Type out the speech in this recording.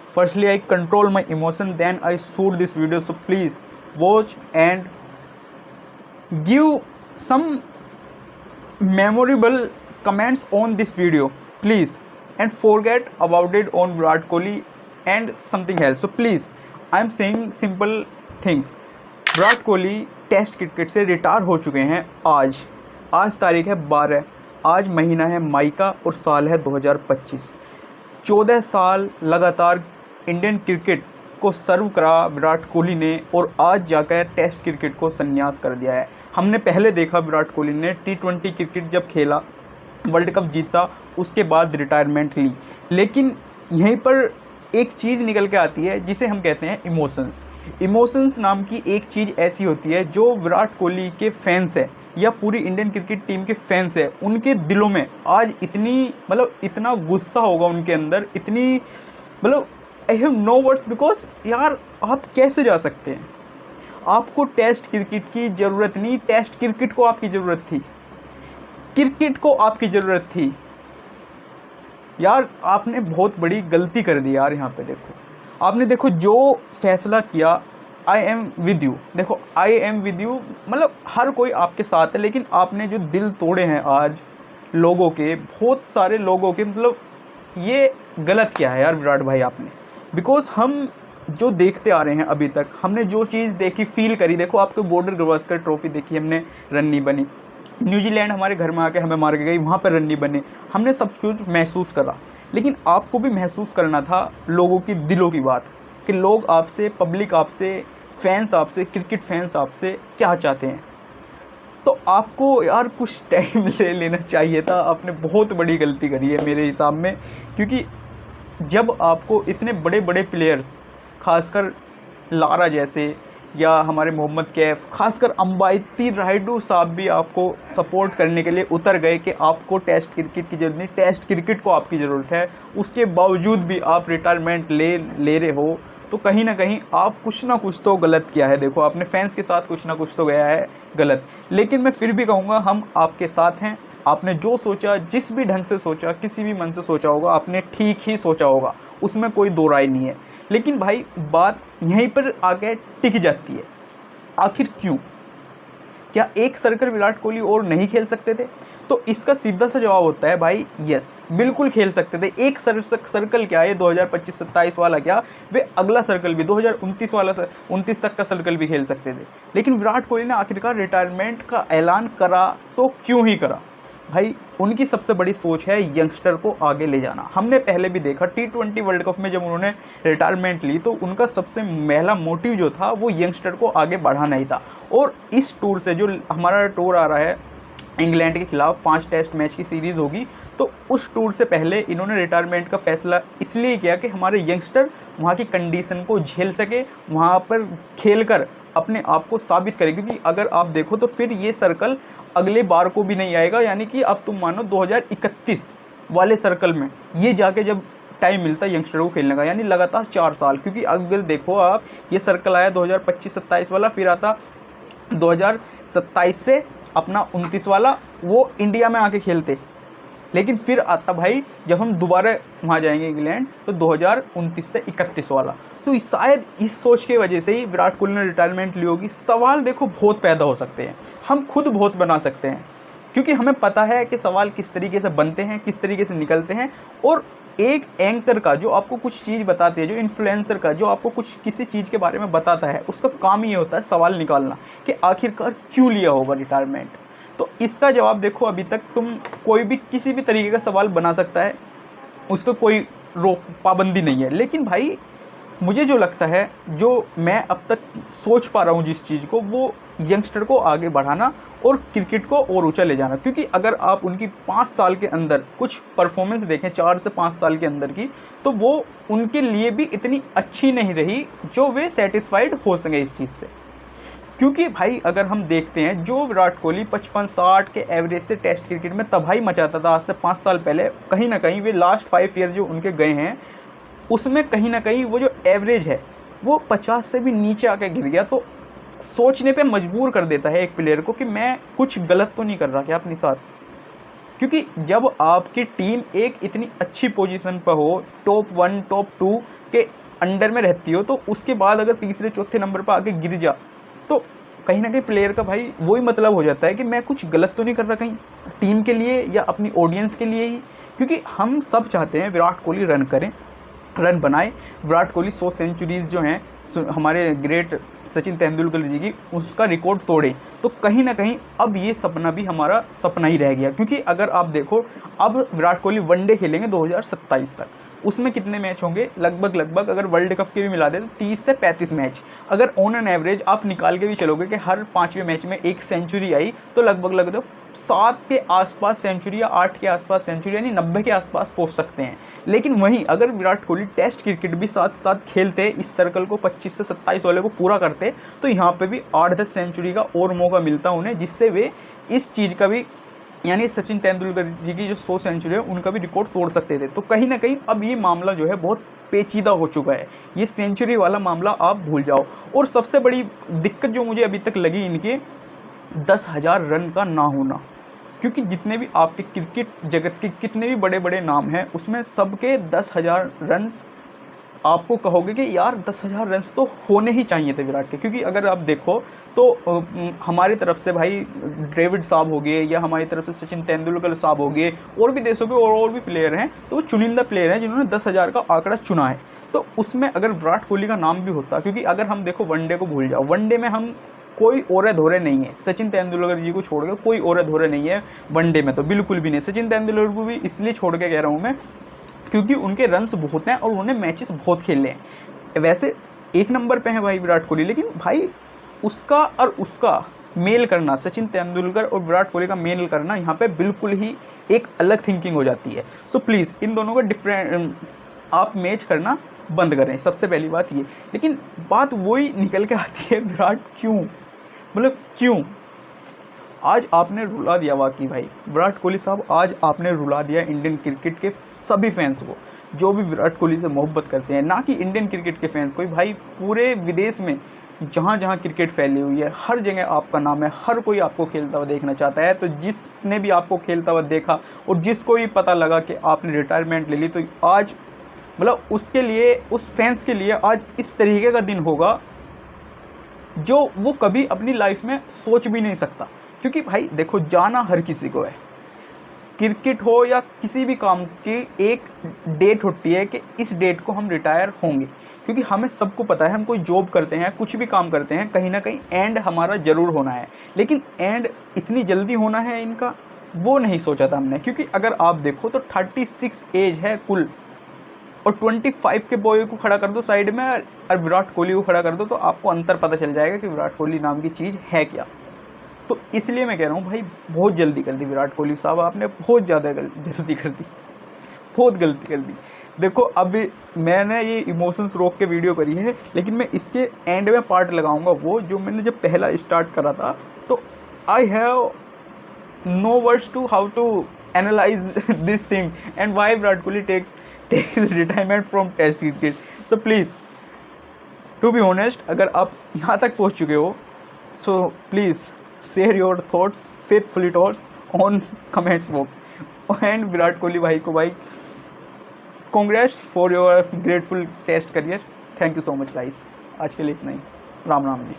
Firstly, I control my emotion, then I shoot this video. So please watch and give some memorable comments on this video, please, and forget about it on Virat Kohli and something else. So please, I am saying simple things. Virat Kohli test cricket से retire हो चुके हैं। आज तारीख है 12, आज महीना है मई का और साल है 2025। 14 साल लगातार इंडियन क्रिकेट को सर्व करा विराट कोहली ने और आज जाकर टेस्ट क्रिकेट को संन्यास कर दिया है। हमने पहले देखा विराट कोहली ने T20 क्रिकेट जब खेला, वर्ल्ड कप जीता, उसके बाद रिटायरमेंट ली। लेकिन यहीं पर एक चीज़ निकल के आती है जिसे हम कहते हैं इमोशंस नाम की एक चीज़ ऐसी होती है जो विराट कोहली के फैंस है या पूरी इंडियन क्रिकेट टीम के फैंस है, उनके दिलों में आज इतना गुस्सा होगा उनके अंदर, इतनी I have no words. Because यार आप कैसे जा सकते हैं? आपको टेस्ट क्रिकेट की ज़रूरत नहीं, टेस्ट क्रिकेट को आपकी ज़रूरत थी, क्रिकेट को आपकी ज़रूरत थी। यार आपने बहुत बड़ी गलती कर दी यार। यहाँ पे आपने देखो जो फैसला किया, आई एम विद यू। देखो आई एम विद यू हर कोई आपके साथ है, लेकिन आपने जो दिल तोड़े हैं आज लोगों के, बहुत सारे लोगों के, ये गलत किया है यार विराट भाई आपने। बिकॉज हम जो देखते आ रहे हैं अभी तक, हमने जो चीज़ देखी, फील करी, देखो आपके बॉर्डर गवास्कर ट्रॉफी देखी हमने, रन नहीं बनी। न्यूजीलैंड हमारे घर में आके हमें मार के गई, वहाँ पर रन नहीं बने। हमने सब कुछ महसूस करा, लेकिन आपको भी महसूस करना था लोगों की दिलों की बात, कि लोग आपसे, पब्लिक आपसे, फैंस आपसे, क्रिकेट फैंस आपसे क्या चाहते हैं। तो आपको यार कुछ टाइम ले लेना चाहिए था। आपने बहुत बड़ी गलती करी है मेरे हिसाब में, क्योंकि जब आपको इतने बड़े बड़े प्लेयर्स, खासकर लारा जैसे या हमारे मोहम्मद कैफ, खासकर अंबाती रायडू साहब भी आपको सपोर्ट करने के लिए उतर गए कि आपको टेस्ट क्रिकेट की ज़रूरत नहीं, टेस्ट क्रिकेट को आपकी ज़रूरत है, उसके बावजूद भी आप रिटायरमेंट ले रहे हो, तो कहीं ना कहीं आप कुछ ना कुछ तो गलत किया है। देखो आपने फैंस के साथ कुछ ना कुछ तो गया है गलत। लेकिन मैं फिर भी कहूँगा हम आपके साथ हैं। आपने जो सोचा, जिस भी ढंग से सोचा, किसी भी मन से सोचा होगा, आपने ठीक ही सोचा होगा, उसमें कोई दो राय नहीं है। लेकिन भाई बात यहीं पर आके टिक जाती है, आखिर क्यों? क्या एक सर्कल विराट कोहली और नहीं खेल सकते थे? तो इसका सीधा सा जवाब होता है भाई यस, बिल्कुल खेल सकते थे। एक सर्कल क्या है, 2025-27 वाला क्या, वे अगला सर्कल भी 2029 वाला 29 तक का सर्कल भी खेल सकते थे। लेकिन विराट कोहली ने आखिरकार रिटायरमेंट का ऐलान करा, तो क्यों ही करा भाई? उनकी सबसे बड़ी सोच है यंगस्टर को आगे ले जाना। हमने पहले भी देखा T20 वर्ल्ड कप में जब उन्होंने रिटायरमेंट ली, तो उनका सबसे पहला मोटिव जो था वो यंगस्टर को आगे बढ़ाना ही था। और इस टूर से, जो हमारा टूर आ रहा है इंग्लैंड के खिलाफ, 5 टेस्ट मैच की सीरीज़ होगी, तो उस टूर से पहले इन्होंने रिटायरमेंट का फैसला इसलिए किया कि हमारे यंगस्टर वहाँ की कंडीशन को झेल सके, वहाँ पर खेलकर अपने आप को साबित करें। क्योंकि अगर आप देखो तो फिर ये सर्कल अगले बार को भी नहीं आएगा, यानी कि अब तुम मानो 2031 वाले सर्कल में ये जाके जब टाइम मिलता है यंगस्टर को खेलने का, यानी लगातार 4 साल। क्योंकि अगर देखो आप, ये सर्कल आया 2025-27 वाला, फिर आता 2027 से अपना 29 वाला, वो इंडिया में आके खेलते। लेकिन फिर आता भाई जब हम दोबारा वहाँ जाएंगे इंग्लैंड, तो 2029 से 31 वाला। तो शायद इस सोच की वजह से ही विराट कोहली ने रिटायरमेंट ली होगी। सवाल देखो बहुत पैदा हो सकते हैं, हम खुद बहुत बना सकते हैं, क्योंकि हमें पता है कि सवाल किस तरीके से बनते हैं, किस तरीके से निकलते हैं। और एक एंकर का जो आपको कुछ चीज़ बताती है, जो इन्फ्लुएंसर का जो आपको कुछ किसी चीज़ के बारे में बताता है, उसका काम ये होता है सवाल निकालना कि आखिरकार क्यों लिया होगा रिटायरमेंट। तो इसका जवाब देखो, अभी तक तुम कोई भी किसी भी तरीके का सवाल बना सकता है, उसको कोई पाबंदी नहीं है। लेकिन भाई मुझे जो लगता है, जो मैं अब तक सोच पा रहा हूँ जिस चीज़ को, वो यंगस्टर को आगे बढ़ाना और क्रिकेट को और ऊंचा ले जाना। क्योंकि अगर आप उनकी 5 साल के अंदर कुछ परफॉर्मेंस देखें, 4 से 5 साल के अंदर की, तो वो उनके लिए भी इतनी अच्छी नहीं रही जो वे सेटिस्फाइड हो सके इस चीज़ से। क्योंकि भाई अगर हम देखते हैं, जो विराट कोहली 55-60 के एवरेज से टेस्ट क्रिकेट में तबाही मचाता था आज से 5 साल पहले, कहीं ना कहीं वे लास्ट 5 ईयर जो उनके गए हैं, उसमें कहीं ना कहीं वो जो एवरेज है वो 50 से भी नीचे आके गिर गया। तो सोचने पे मजबूर कर देता है एक प्लेयर को कि मैं कुछ गलत तो नहीं कर रहा क्या अपने साथ। क्योंकि जब आपकी टीम एक इतनी अच्छी पोजीशन पर हो, टॉप 1 टॉप 2 के अंडर में रहती हो, तो उसके बाद अगर तीसरे चौथे नंबर पर आके गिर जा तो कहीं ना कहीं प्लेयर का भाई वही मतलब हो जाता है कि मैं कुछ गलत तो नहीं कर रहा कहीं टीम के लिए या अपनी ऑडियंस के लिए ही। क्योंकि हम सब चाहते हैं विराट कोहली रन करें, रन बनाए, विराट कोहली 100 सेंचुरीज़ जो हैं हमारे ग्रेट सचिन तेंदुलकर जी की उसका रिकॉर्ड तोड़े। तो कहीं ना कहीं अब ये सपना भी हमारा सपना ही रह गया। क्योंकि अगर आप देखो अब विराट कोहली वनडे खेलेंगे 2027 तक, उसमें कितने मैच होंगे, लगभग अगर वर्ल्ड कप के भी मिला दें तो 30 से 35 मैच। अगर ऑन एन एवरेज आप निकाल के भी चलोगे कि हर 5वें मैच में एक सेंचुरी आई, तो लगभग 7 के आसपास सेंचुरी या 8 के आसपास सेंचुरी यानी 90 के आसपास पहुंच सकते हैं। लेकिन वहीं अगर विराट कोहली टेस्ट क्रिकेट भी साथ साथ खेलते, इस सर्कल को 25 से 27 वाले को पूरा करते, तो यहाँ पे भी 8-10 सेंचुरी का और मौका मिलता उन्हें, जिससे वे इस चीज़ का भी यानी सचिन तेंदुलकर जी की जो 100 सेंचुरी है उनका भी रिकॉर्ड तोड़ सकते थे। तो कहीं ना कहीं अब ये मामला जो है बहुत पेचीदा हो चुका है, ये सेंचुरी वाला मामला आप भूल जाओ। और सबसे बड़ी दिक्कत जो मुझे अभी तक लगी इनके 10,000 रन का ना होना। क्योंकि जितने भी आपके क्रिकेट जगत के कितने भी बड़े बड़े नाम हैं उसमें सबके 10,000 रन्स आपको कहोगे कि यार 10,000 रन्स तो होने ही चाहिए थे विराट के। क्योंकि अगर आप देखो तो हमारी तरफ से भाई डेविड साहब हो गए या हमारी तरफ से सचिन तेंदुलकर साहब हो गए, और भी देशों के और भी प्लेयर हैं, तो वो चुनिंदा प्लेयर हैं जिन्होंने 10,000 का आंकड़ा चुना है। तो उसमें अगर विराट कोहली का नाम भी होता, क्योंकि अगर हम देखो वनडे को भूल जाओ, वनडे में हम कोई ओरे धोरे नहीं है, सचिन तेंदुलकर जी को छोड़कर कोई ओरे धोरे नहीं है वनडे में, तो बिल्कुल भी नहीं। सचिन तेंदुलकर को भी इसलिए छोड़ के कह रहा हूँ मैं क्योंकि उनके रन्स बहुत हैं और उन्होंने मैचेस बहुत खेले हैं। वैसे एक नंबर पे है भाई विराट कोहली, लेकिन भाई उसका और उसका मेल करना, सचिन तेंदुलकर और विराट कोहली का मेल करना यहाँ पे बिल्कुल ही एक अलग थिंकिंग हो जाती है। सो प्लीज़ इन दोनों का डिफरेंट आप मैच करना बंद करें, सबसे पहली बात ये। लेकिन बात वही निकल के आती है, विराट क्यों, मतलब क्यों आज आपने रुला दिया। वाकई भाई विराट कोहली साहब आज आपने रुला दिया इंडियन क्रिकेट के सभी फैंस को, जो भी विराट कोहली से मोहब्बत करते हैं, ना कि इंडियन क्रिकेट के फैंस को भाई, पूरे विदेश में जहाँ जहाँ क्रिकेट फैली हुई है हर जगह आपका नाम है, हर कोई आपको खेलता हुआ देखना चाहता है। तो जिसने भी आपको खेलता हुआ देखा और जिसको भी पता लगा कि आपने रिटायरमेंट ले ली, तो आज मतलब उसके लिए, उस फैंस के लिए आज इस तरीके का दिन होगा जो वो कभी अपनी लाइफ में सोच भी नहीं सकता। क्योंकि भाई देखो जाना हर किसी को है, क्रिकेट हो या किसी भी काम की एक डेट होती है कि इस डेट को हम रिटायर होंगे। क्योंकि हमें सबको पता है हम कोई जॉब करते हैं, कुछ भी काम करते हैं, कहीं ना कहीं एंड हमारा ज़रूर होना है। लेकिन एंड इतनी जल्दी होना है इनका, वो नहीं सोचा था हमने। क्योंकि अगर आप देखो तो 36 एज है कुल, और 25 के बॉय को खड़ा कर दो साइड में और विराट कोहली को खड़ा कर दो, तो आपको अंतर पता चल जाएगा कि विराट कोहली नाम की चीज़ है क्या। तो इसलिए मैं कह रहा हूँ भाई बहुत जल्दी कर दी विराट कोहली साहब, आपने बहुत ज़्यादा जल्दी कर दी, बहुत गलती कर दी। देखो अभी मैंने ये इमोशंस रोक के वीडियो करी है, लेकिन मैं इसके एंड में पार्ट लगाऊंगा वो जो मैंने जब पहला स्टार्ट करा था। तो I have no words to how to analyze this things and why Virat Kohli takes retirement from test cricket. So please to be honest, अगर आप यहाँ तक पहुँच चुके हो, so please share your thoughts, faithfully thoughts on comments box. And Virat Kohli भाई को भाई congrats for your grateful test career. Thank you so much guys, आज के लिए इतना ही। राम राम जी।